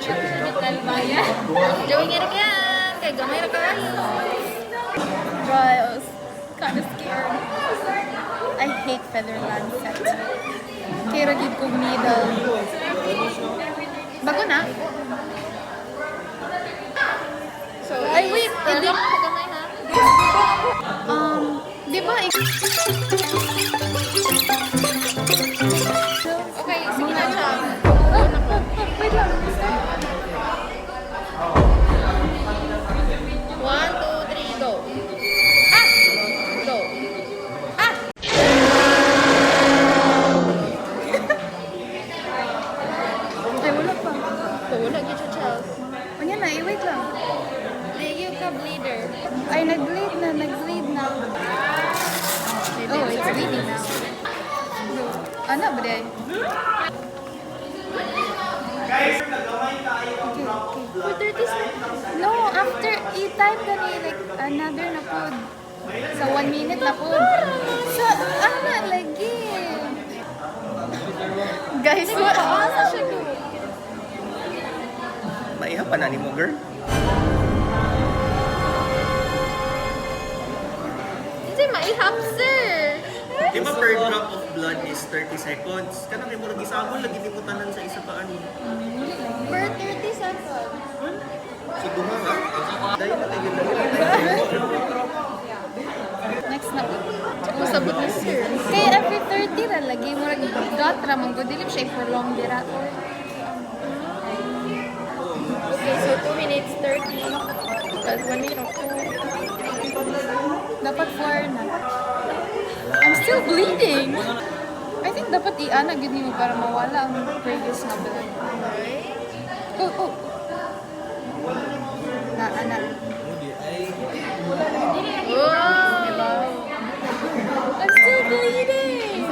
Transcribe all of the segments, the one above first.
Talbaya. Joey nga rin yan. Kaya gamay na kayo. Trials. Kind of scared. I hate feather lancet. Kaya ragid kong needle. Bago na? So, Ay, wait. Hindi ko gamay ha. Di ba? Okay, sige na siya. Wait lang. 1, 2, 3, go. Ah! Go. Ah! Ay, wala pa. So, wala gid siya, Charles. O yan na, wait lang. Lagi ka bleeder. Ay, nag-bleed na. Oh, it's bleeding now. Ano ba day? Okay. For 30 seconds. No, after i-type ka ni, like, another na pod. Sa 1 minute na pod. Sa, lagi. Guys, Asa siya go? Maiha pa na ni mo, girl. Hindi maihap, sir. Di ba per drop of blood is 30 seconds? Kanang kay mo lagi sabon, lagi ni mo tanan sa isa ka ani. Per 30 seconds. So duha nga. Dahil na tayo next na pod. Masabot na, sir. Kaya every 30 ra lagi mo lagi dot ra mong dilim siya for long dira. Okay, so 2 minutes 30. Plus 1 minute of 2. Dapat 4 na. I'm still bleeding. I think dapat i-ana gid nimo para mawala ang previous na blood. Oh. Na ana. Wow! I'm still bleeding.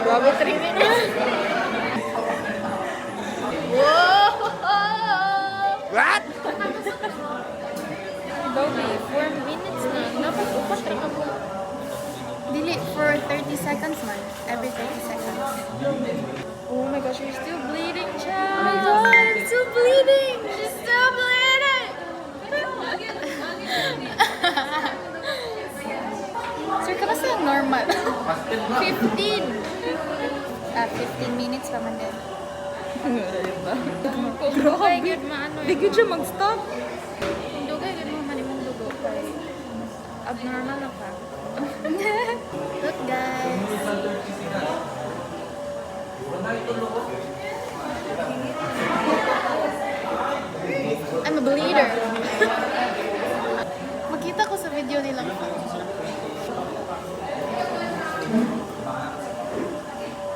Bago 3 minutes. Wow! What? Baby, 4 minutes na. Dapat upat rin ako. Dili for 30 seconds man. Every 30 seconds. Oh my gosh, you're still bleeding, child. Oh my god, I'm still bleeding. She's still bleeding. Sir, kamusta yung normal? 15. 15 minutes pa man din. Kung dugay yun maano Di gid siya mag-stop. Kung dugay yun mo manimong dugo kay abnormal na ka. Look guys. I'm a bleeder. Makita ko sa video nilang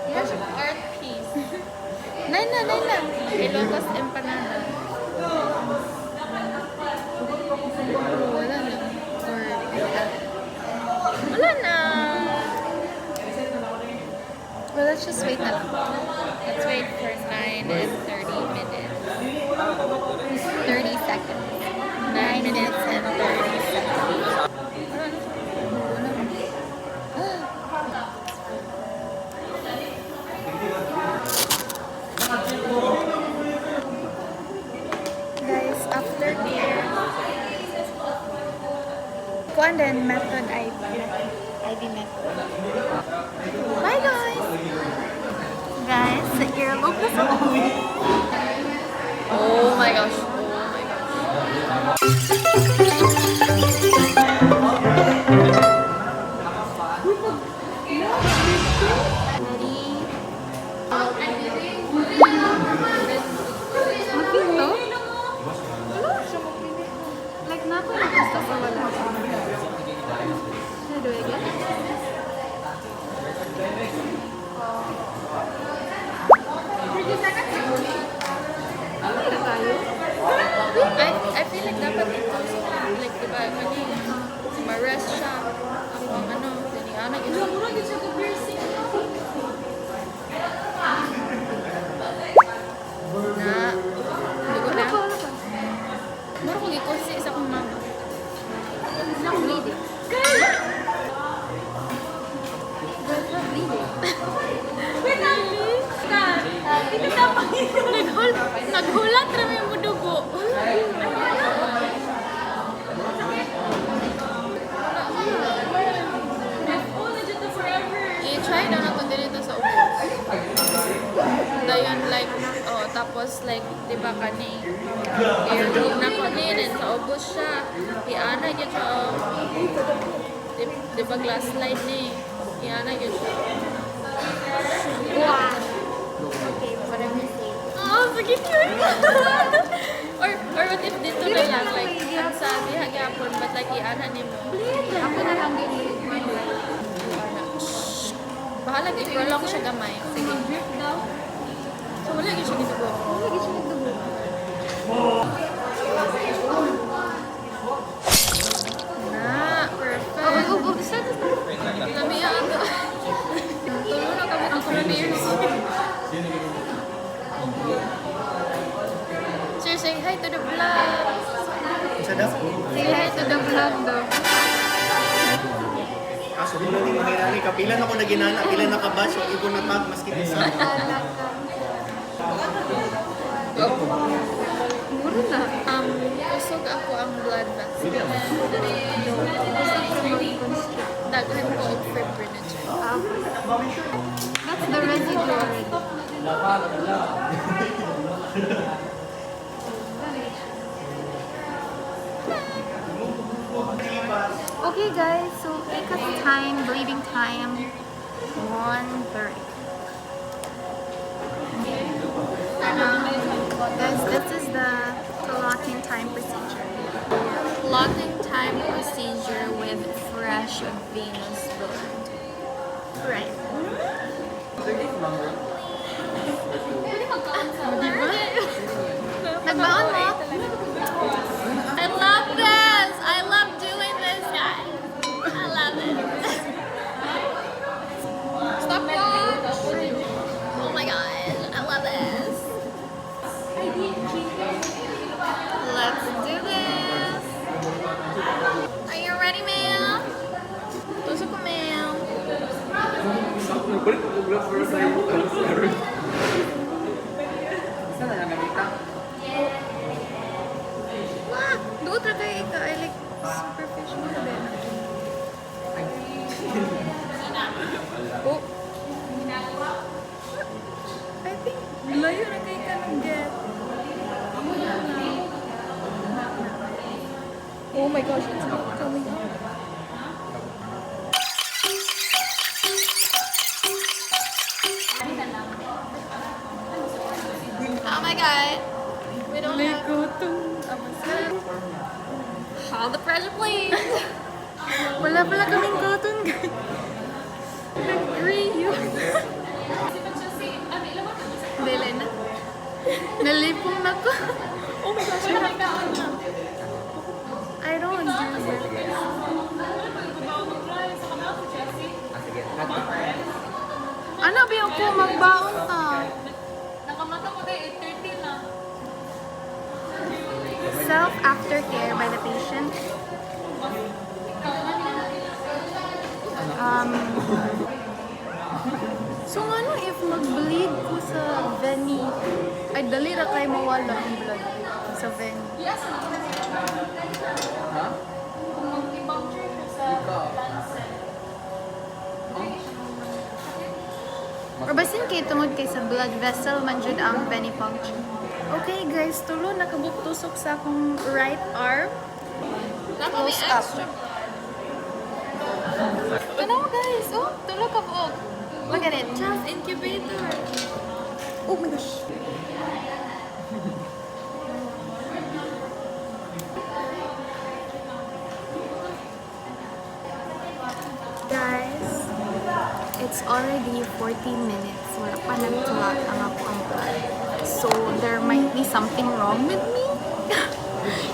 Yes, art piece. Nay na. Pilotos empanada. Wala na. Or Wala na. well, let's just wait na lang. Let's wait for 9 and 30 minutes. 30 seconds. 9 minutes and 30 seconds. Guys, after beer, kuan din method IV. IV method. Bye guys! Guys, sa earlobe na sa Oh my gosh. Oh my gosh. Mapilo? Like, nato na gusto sa wala. How do I get it? I feel like dapat ito like Naghulat rami mo dugo. I-try daw na ito dito sa ubos. Dayon like, oh, tapos like, di ba kani? Airlock na ko din, sa ubos siya. Iana yun siya, oh. Di ba glass slide ni? Iana yun siya. Wow. Okay, whatever you say. Oh, sige cute! or what if dito na lang, like, ang sabi hagapon, but like, iana ni mo. Ako na lang din. Bahala, i-prolong siya gamay. Sige. So, wala yun siya ginubo. Lagi siya nagdugo. Na, perfect. Lami yan. Tulo na kami ng coronavirus. Sir, say hi to the vlog. Sa daw? Say hi to the vlog daw. Kaso mo na din mahirani ka. Pila na ko na ginana, pila na ka batch, yung ibo na tag, maski isa. Muro na. Kusog ako ang blood vaccine. Daghan ko og fibrinogen. That's the residue already. Okay guys, so ACAS time, bleeding time, 1:30. Guys, this is the clotting time procedure. Clotting time procedure with fresh venous blood. Right. Nagbaon mo? I love this! I love doing this, guys. I love it. Stop watch! Oh my god, I love this. Let's do this. Are you ready, ma'am? Tusok ko, ma'am. Doon talaga ika, I like superficial na din. Oh. I think, layo na kayo ka ng get. Oh my gosh, it's not coming out. Oh my god. We don't have... Hold the pressure, please. Wala pala kaming cotton, guys. Nag-agree yun. Dili na. Nalipong na ko. Oh my gosh, wala kang kaon na. I don't do that. Ano ba yung ko magbaon ta? Nakamata ko tayo 8:30 na. Self-aftercare by the patient. So ano if mag-bleed ko sa veni, ay dali ra kay mawala ang blood sa veni. Yes, kung mag-voucher ko sa Lancet. Or basin kay tungod kay sa blood vessel man jud ang venipuncture. Okay guys, tulo nakabuktusok sa akong right arm. Naka may Close up. extra. Tanaw guys, oh, tulo ka buok. Look at it. Just incubator. Oh my gosh. Guys, it's already 14 minutes. Wala pa nagtulat ang ako ang blood. So, there might be something wrong with me.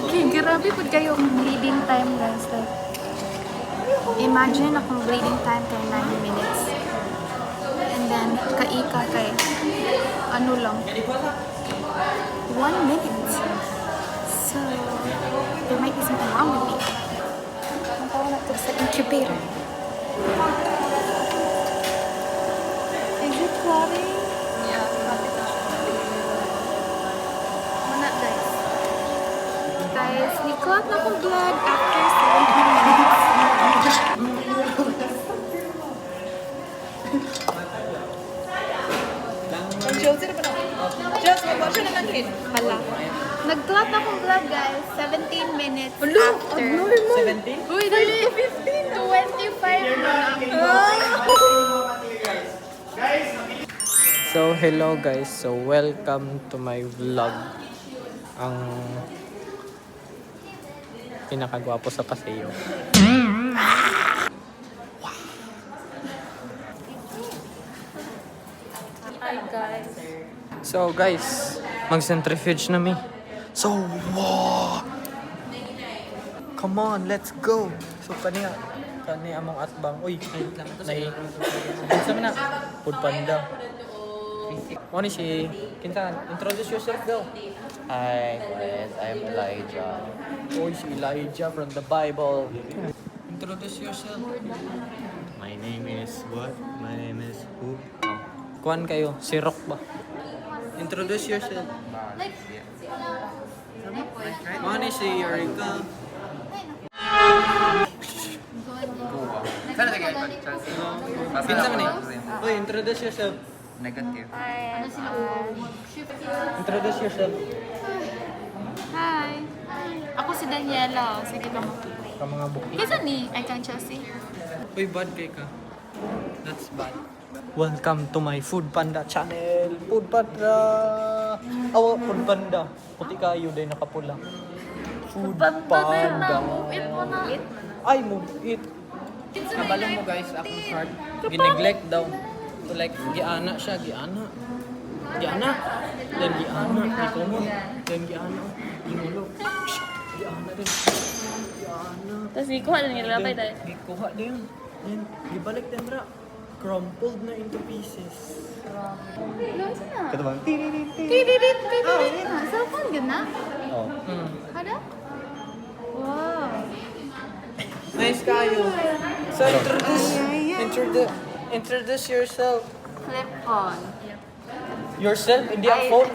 Kaya grabe po kayo ang bleeding time, guys. Like, imagine akong bleeding time kay 9 minutes. And then, kaika kay, ano lang, 1 minute. So, there might be something wrong with me. Ang tawag na to sa incubator. Is it clotting? Yeah, kapit na siya. Nag-clot na akong blood after 17 minutes. Chelsea na pa na. Chelsea, mag-watch na ng hit. Hala. Nag-clot na akong blood, guys. 17 minutes Hello, after. ignore mo. 17? Uy, dali. 25 na. So, hello guys. So, welcome to my vlog. Ang pinakagwapo sa Paseo. Hi guys. So, guys, mag-centrifuge na mi. So, wow! Come on, let's go! So, kaniya among atbang. Uy, nai. Kinsa man na? Food Panda. Ano si Kinsan? Introduce yourself daw. Hi guys, I'm Elijah. Oh, si Elijah from the Bible. Introduce yourself. My name is what? My name is who? Kuan kayo, si Rock ba? Introduce yourself. Ano si Erica? Pinsa man eh. Uy, introduce yourself. Negative. Introduce yourself. Hi. Ako si Daniela. Sige ka mo. Ka mga book. Kisa ni? I can Chelsea. Uy, bad kay ka. That's bad. Welcome to my Food Panda channel. Food Panda. Oh, Food Panda. Puti kayo din nakapula. Food Panda. Eat mo na. Ay, move it. Kabalo mo guys, akong heart. Gineglect daw. So like, giana siya, giana. Giana. Then giana. Ikomon. Then giana. Inulog. Giana din. Giana. Tapos ikuha na nila labay dahil. Gikuha din. Then, gibalik din ra. Crumpled na into pieces. Lunsa na. Ito ba? Tiririt na. Cellphone yun na? Oh. Ada? Wow. Nice kayo. So, introduce yourself. Flip phone. Yourself, hindi ang phone.